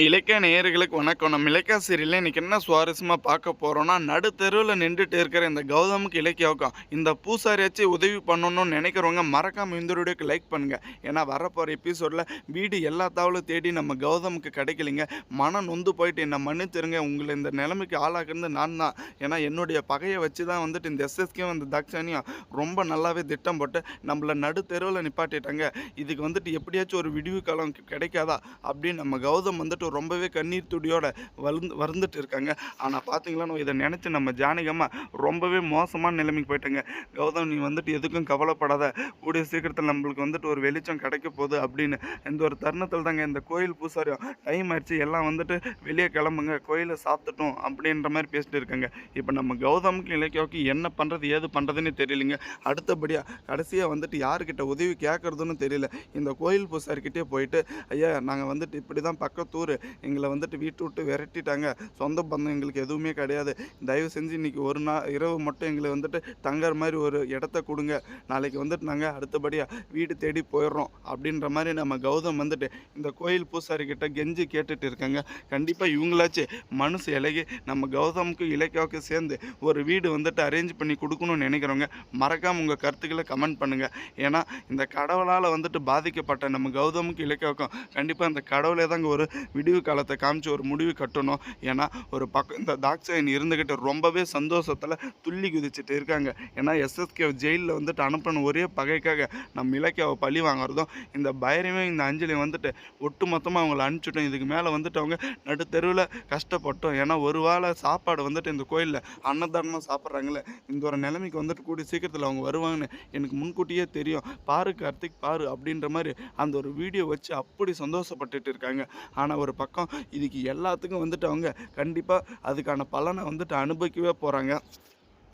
இலக்கிய நேயர்களுக்கு வணக்கம். நம்ம இலக்கிய சீரியல்ல இன்னைக்கு என்ன சுவாரஸ்யமா பார்க்க போறோம்னா, நடுத்தெருவுல நின்றுட்டு இருக்கிற இந்த கௌதமுக்கு இலக்கியாவுக்கும் இந்த பூசாரியாச்சும் உதவி பண்ணணும்னு நினைக்கிறவங்க மறக்காம இந்த வீடியோக்கு லைக் பண்ணுங்க. ஏன்னா வரப்போற எபிசோட்ல வீடு எல்லா தாவலும் தேடி நம்ம கௌதமுக்கு கிடைக்கலைங்க. மனம் நொந்து போயிட்டு என்னை மன்னிச்சிருங்க. உங்களை இந்த நிலைமைக்கு ஆளாக்குறது நான் தான். ஏன்னா என்னுடைய பகையை வச்சு தான் வந்துட்டு இந்த எஸ்எஸ்கேவும் இந்த தாக்ஷானியும் ரொம்ப நல்லாவே திட்டம் போட்டு நம்மள நடுத்தெருவில் நிப்பாட்டிட்டாங்க. இதுக்கு வந்துட்டு எப்படியாச்சும் ஒரு விடிவு காலம் கிடைக்காதா அப்படின்னு நம்ம கௌதம் வந்துட்டு ரொம்பவே கண்ணீர் துடியோட வருந்துட்டு இருக்காங்க. ஆனால் பார்த்தீங்களா இதை நினச்சி நம்ம ஜானகம்மா ரொம்பவே மோசமான நிலைமைக்கு போயிட்டாங்க. கௌதம் நீ வந்துட்டு எதுக்கும் கவலைப்படாத, கூடிய சீக்கிரத்தில் நம்மளுக்கு வந்துட்டு ஒரு வெளிச்சம் கிடைக்க போகுது அப்படின்னு இந்த ஒரு தருணத்தில் தாங்க இந்த கோயில் பூசாரியும் டைம் ஆயிடுச்சு எல்லாம் வந்துட்டு வெளியே கிளம்புங்க கோயிலை சாப்பிட்டுட்டோம் அப்படின்ற மாதிரி பேசிட்டு இருக்காங்க. இப்போ நம்ம கௌதமுக்கு இலக்கியாவுக்கு என்ன பண்ணுறது ஏது பண்ணுறதுன்னு தெரியலைங்க. அடுத்தபடியாக கடைசியாக வந்துட்டு யாருக்கிட்ட உதவி கேட்குறதுன்னு தெரியல. இந்த கோயில் பூசாரிக்கிட்டே போயிட்டு ஐயா நாங்கள் வந்துட்டு இப்படி தான் பக்கத்தூர் எங்களை வந்துட்டு வீட்டு விட்டு விரட்டிட்டாங்க, சொந்த பந்தம் எங்களுக்கு எதுவுமே கிடையாது, தயவு செஞ்சு இன்றைக்கி ஒரு நாள் இரவு மட்டும் எங்களை வந்துட்டு தங்குற மாதிரி ஒரு இடத்த கொடுங்க, நாளைக்கு வந்துட்டு நாங்கள் அடுத்தபடியாக வீடு தேடி போயிடுறோம் அப்படின்ற மாதிரி நம்ம கௌதம் வந்துட்டு இந்த கோயில் பூசாரிக்கிட்ட கெஞ்சி கேட்டுட்டு இருக்காங்க. கண்டிப்பாக இவங்களாச்சு மனசு இலகி நம்ம கௌதமுக்கு இலக்கியாவுக்கு சேர்ந்து ஒரு வீடு வந்துட்டு அரேஞ்ச் பண்ணி கொடுக்கணும்னு நினைக்கிறவங்க மறக்காமல் உங்கள் கருத்துக்களை கமெண்ட் பண்ணுங்கள். ஏன்னா இந்த கடவுளால் வந்துட்டு பாதிக்கப்பட்ட நம்ம கௌதமுக்கு இலக்கியாவுக்கும் கண்டிப்பாக இந்த கடவுளே தாங்க ஒரு விடிவு காலத்தை காமிச்சு ஒரு முடிவு கட்டணும். ஏன்னா ஒரு பக்கம் இந்த தாக்ஷாயணி இருந்துக்கிட்டு ரொம்பவே சந்தோஷத்தில் துள்ளி குதிச்சுட்டு இருக்காங்க. ஏன்னா எஸ்எஸ்கே ஜெயிலில் வந்துட்டு அனுப்பின ஒரே பகைக்காக நம்ம இலக்கியாவை பழி வாங்குறதும் இந்த பைரவையும் இந்த அஞ்சலி வந்துட்டு ஒட்டு மொத்தமாக அவங்கள அனுப்பிச்சிட்டோம். இதுக்கு மேலே வந்துட்டு அவங்க நடுத்தெருவில் கஷ்டப்பட்டோம். ஏன்னா ஒரு வேளை சாப்பாடு வந்துட்டு இந்த கோயிலில் அன்னதானமாக சாப்பிட்றாங்களே, இந்த ஒரு நிலைமைக்கு வந்துட்டு கூடிய சீக்கிரத்தில் அவங்க வருவாங்கன்னு எனக்கு முன்கூட்டியே தெரியும், பாரு கார்த்திக் பாரு அப்படின்ற மாதிரி அந்த ஒரு வீடியோ வச்சு அப்படி சந்தோஷப்பட்டுட்டு இருக்காங்க. ஆனால் ஒரு பக்கம் இதுக்கு எல்லாத்துக்கும் வந்துட்டு அவங்க கண்டிப்பாக அதுக்கான பலனை வந்துட்டு அனுபவிக்கவே போகிறாங்க.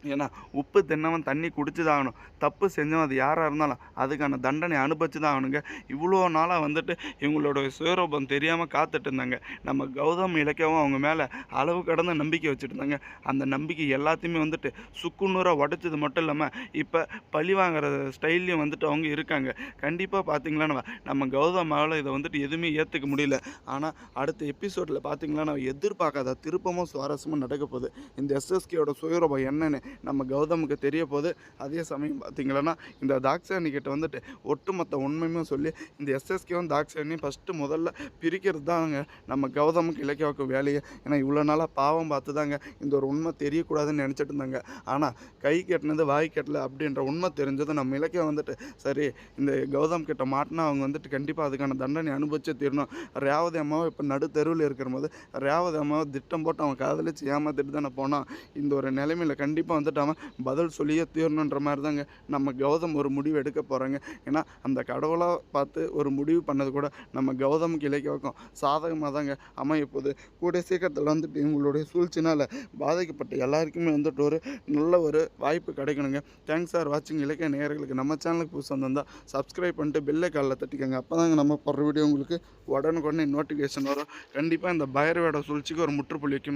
ஏன்னா உப்பு தின்னவன் தண்ணி குடிச்சு தான் ஆகணும், தப்பு செஞ்சவன் அது யாராக இருந்தாலும் அதுக்கான தண்டனை அனுபவிச்சு தான் ஆகணுங்க. இவ்வளோ நாளாக வந்துட்டு இவங்களோட சுயரூபம் தெரியாமல் காத்துட்டு இருந்தாங்க. நம்ம கௌதம் இலக்கியாவும் அவங்க மேலே அளவு கடந்த நம்பிக்கை வச்சுட்டு இருந்தாங்க. அந்த நம்பிக்கை எல்லாத்தையுமே வந்துட்டு சுக்குநூறாக உடைச்சது மட்டும் இல்லாமல் இப்போ பழி வாங்குற ஸ்டைல்லையும் வந்துட்டு அவங்க இருக்காங்க. கண்டிப்பாக பார்த்தீங்களா நம்ம கௌதமால் இதை வந்துட்டு எதுவுமே ஏற்றுக்க முடியல. ஆனால் அடுத்த எபிசோடில் பார்த்தீங்களா எதிர்பார்க்காத திருப்பமும் சுவாரஸ்யமாக நடக்க போகுது. இந்த எஸ்எஸ்கேயோட சுயரூபம் என்னன்னு நம்ம கௌதமுக்கு தெரிய போகுது. அதே சமயம் பார்த்தீங்களன்னா இந்த தாக்ஷாயணி கிட்ட வந்துட்டு ஒட்டுமொத்த உண்மையுமே சொல்லி இந்த எஸ்எஸ்கேவும் தாக்ஷாயணியும் ஃபஸ்ட்டு முதல்ல பிரிக்கிறது தாங்க நம்ம கௌதமுக்கு இலக்கியாவுக்கு வேலையை. ஏன்னா இவ்வளோ நாளாக பாவம் பார்த்து தாங்க இந்த ஒரு உண்மை தெரியக்கூடாதுன்னு நினச்சிட்டு இருந்தாங்க. ஆனால் கை கட்டினது வாய் கட்டலை அப்படின்ற உண்மை தெரிஞ்சது நம்ம இலக்கியம் வந்துட்டு சரி இந்த கௌதம் கிட்ட மாட்டினா அவங்க வந்துட்டு கண்டிப்பாக அதுக்கான தண்டனை அனுபவிச்சே தீரணும். ரேவதி அம்மாவை இப்போ நடுத்தெருவில் இருக்கிற போது ரேவதி அம்மாவை திட்டம் போட்டு அவன் காதலிச்சு ஏமாத்திட்டு தானே போனான். இந்த ஒரு நிலைமையில் கண்டிப்பாக வந்துட்டு அவன் பதில் சொல்லியே தீரணுன்ற மாதிரி தாங்க நம்ம கௌதம் ஒரு முடிவு எடுக்க போகிறாங்க. ஏன்னா அந்த கடவுளாக பார்த்து ஒரு முடிவு பண்ணது கூட நம்ம கௌதமுக்கு இலக்கியாவுக்கும் சாதகமாக தாங்க அமைய போகுது. கூடிய சீக்கிரத்தில் வந்துட்டு இவங்களுடைய சூழ்ச்சினால் பாதிக்கப்பட்ட எல்லாருக்குமே வந்துட்டு ஒரு நல்ல ஒரு வாய்ப்பு கிடைக்கணுங்க. தேங்க்ஸ் ஃபார் வாட்சிங். இலக்கிய நேயர்களுக்கு நம்ம சேனலுக்கு புதுசாக வந்தால் சப்ஸ்கிரைப் பண்ணிட்டு பெல்லை காலில் தட்டிக்கோங்க. அப்போ தாங்க நம்ம போடுற வீடியோ உங்களுக்கு உடனுக்குடனே நோட்டிஃபிகேஷன் வரும். கண்டிப்பாக இந்த பைரவோட சூழ்ச்சிக்கு ஒரு முற்றுப்புள்ளி வைக்கணும்.